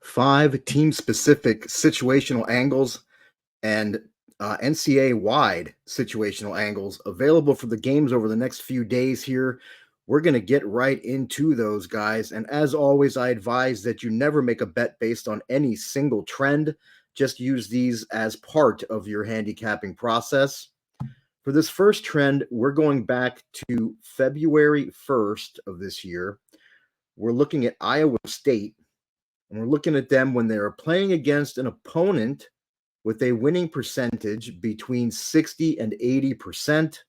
5 team-specific situational angles and NCAA-wide situational angles available for the games over the next few days here. We're going to get right into those, guys. And as always, I advise that you never make a bet based on any single trend. Just use these as part of your handicapping process. For this first trend, we're going back to February 1st of this year. We're looking at Iowa State, and we're looking at them when they're playing against an opponent with a winning percentage between 60 and 80%.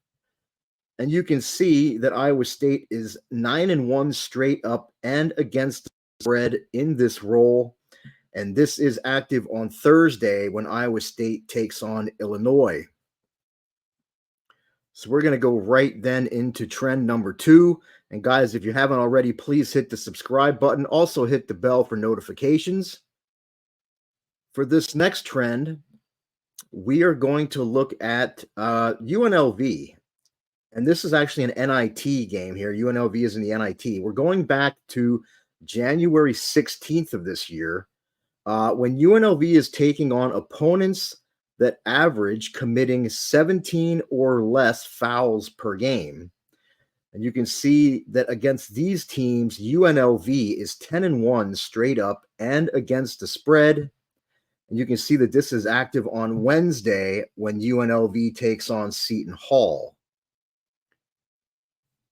And you can see that Iowa State is 9-1 straight up and against the spread in this role. And this is active on Thursday when Iowa State takes on Illinois. So we're going to go right then into trend number 2. And guys, if you haven't already, please hit the subscribe button. Also hit the bell for notifications. For this next trend, we are going to look at UNLV. And this is actually an NIT game here. UNLV is in the NIT. We're going back to January 16th of this year when UNLV is taking on opponents that average committing 17 or less fouls per game. And you can see that against these teams, UNLV is 10-1 straight up and against the spread. And you can see that this is active on Wednesday when UNLV takes on Seton Hall.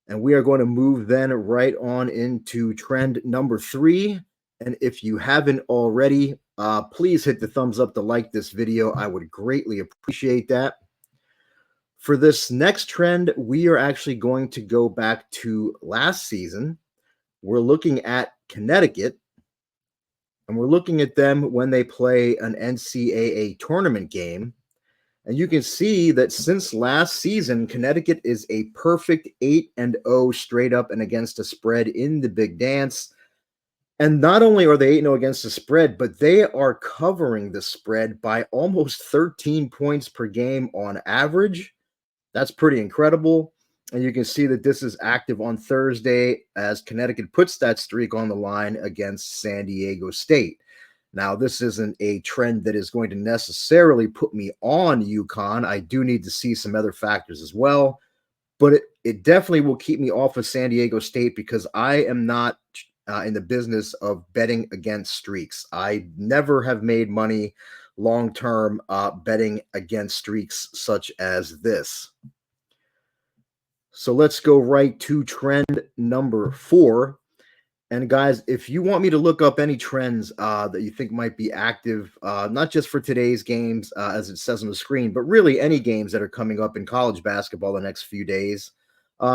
And we are going to move then right on into trend number 3. And if you haven't already, please hit the thumbs up to like this video. I would greatly appreciate that. For this next trend, we are actually going to go back to last season. We're looking at Connecticut, and we're looking at them when they play an NCAA tournament game. And you can see that since last season, Connecticut is a perfect 8-0 straight up and against the spread in the big dance. And not only are they 8-0 against the spread, but they are covering the spread by almost 13 points per game on average. That's pretty incredible. And you can see that this is active on Thursday as Connecticut puts that streak on the line against San Diego State. Now, this isn't a trend that is going to necessarily put me on UConn. I do need to see some other factors as well. But it definitely will keep me off of San Diego State because I am not in the business of betting against streaks. I never have made money long-term betting against streaks such as this. So let's go right to trend number 4. And guys, if you want me to look up any trends that you think might be active, not just for today's games, as it says on the screen, but really any games that are coming up in college basketball the next few days,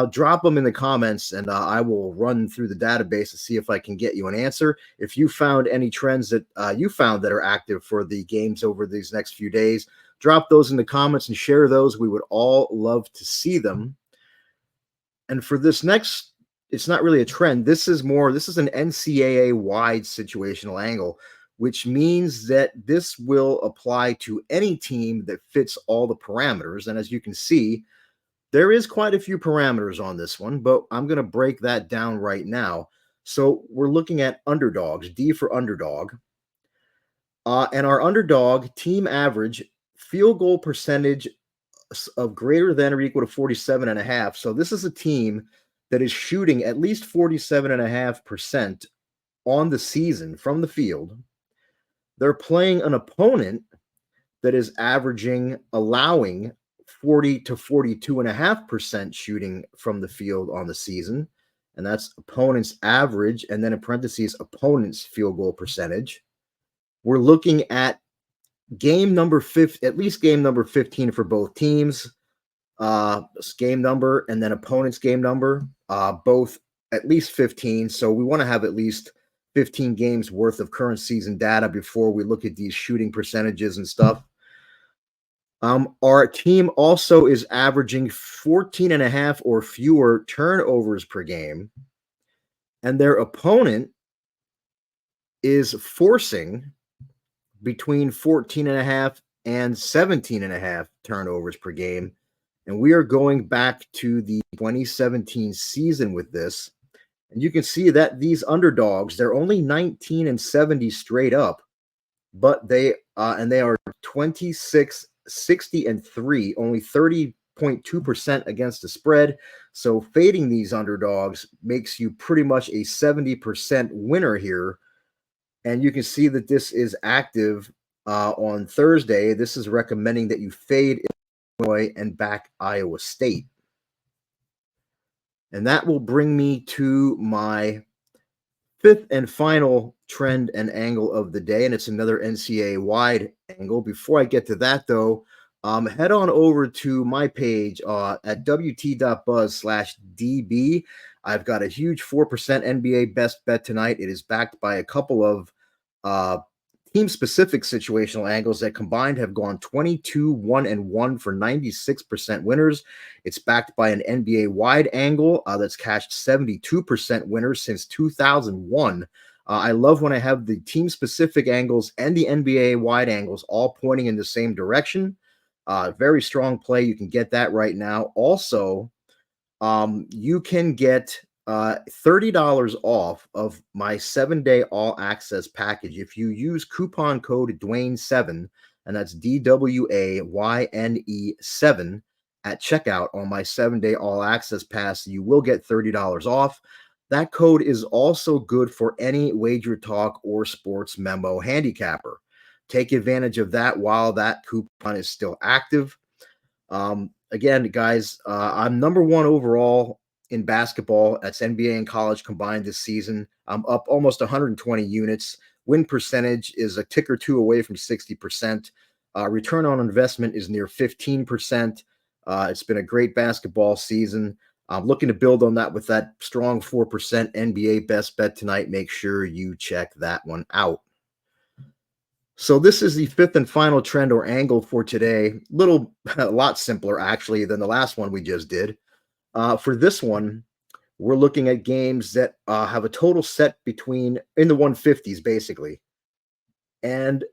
drop them in the comments and I will run through the database to see if I can get you an answer. If you found any trends that you found that are active for the games over these next few days, drop those in the comments and share those. We would all love to see them. And for this next, it's not really a trend. This is an NCAA-wide situational angle, which means that this will apply to any team that fits all the parameters. And as you can see, there is quite a few parameters on this one, but I'm going to break that down right now. So we're looking at underdogs, D for underdog. And our underdog team average field goal percentage of greater than or equal to 47.5. So this is a team that is shooting at least 47.5% on the season from the field. They're playing an opponent that is allowing 40 to 42.5% shooting from the field on the season. And that's opponent's average, and then in parentheses, opponent's field goal percentage. We're looking at at least game number 15 for both teams. Game number and then opponent's game number, both at least 15. So we want to have at least 15 games worth of current season data before we look at these shooting percentages and stuff. Our team also is averaging 14.5 or fewer turnovers per game, and their opponent is forcing between 14.5 and 17.5 turnovers per game. And we are going back to the 2017 season with this. And you can see that these underdogs, they're only 19 and 70 straight up, but they are 26, 60 and 3, only 30.2% against the spread. So fading these underdogs makes you pretty much a 70% winner here. And you can see that this is active on Thursday. This is recommending that you fade Illinois and back Iowa State. And that will bring me to my fifth and final trend and angle of the day, and it's another NCAA wide angle. Before I get to that, though, head on over to my page at wt.buzz/db. I've got a huge 4% NBA best bet tonight. It is backed by a couple of uh, team-specific situational angles that combined have gone 22, 1, and 1 for 96% winners. It's backed by an NBA wide angle that's cashed 72% winners since 2001. I love when I have the team-specific angles and the NBA wide angles all pointing in the same direction. Very strong play. You can get that right now. Also, you can get $30 off of my 7-day all access package if you use coupon code Dwayne7, and that's DWAYNE7 at checkout on my 7-day all access pass. You will get $30 off. That code is also good for any WagerTalk or Sports Memo handicapper. Take advantage of that while that coupon is still active. Again, guys, I'm number one overall in basketball. That's NBA and college combined this season. I'm up almost 120 units. Win percentage is a tick or two away from 60%. Return on investment is near 15%. It's been a great basketball season. I'm looking to build on that with that strong 4% NBA best bet tonight. Make sure you check that one out. So this is the fifth and final trend or angle for today. A lot simpler actually than the last one we just did. For this one, we're looking at games that have a total set between in the 150s basically, and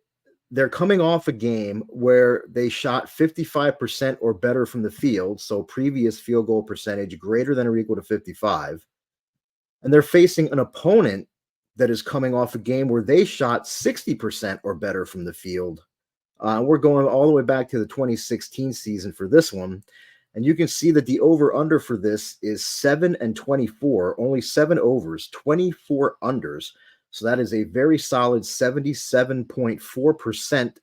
they're coming off a game where they shot 55% or better from the field, so previous field goal percentage greater than or equal to 55, and they're facing an opponent that is coming off a game where they shot 60% or better from the field. We're going all the way back to the 2016 season for this one. And you can see that the over-under for this is 7 and 24, only 7 overs, 24 unders. So that is a very solid 77.4%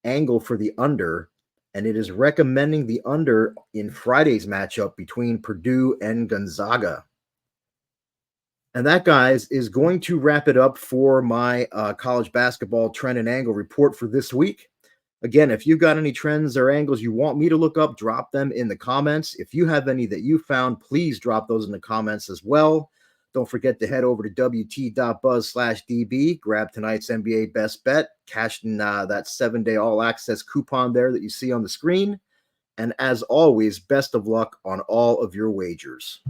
angle for the under. And it is recommending the under in Friday's matchup between Purdue and Gonzaga. And that, guys, is going to wrap it up for my college basketball trend and angle report for this week. Again, if you've got any trends or angles you want me to look up, drop them in the comments. If you have any that you found, please drop those in the comments as well. Don't forget to head over to wt.buzz/db, grab tonight's NBA best bet, cash in that 7-day all access coupon there that you see on the screen. And as always, best of luck on all of your wagers.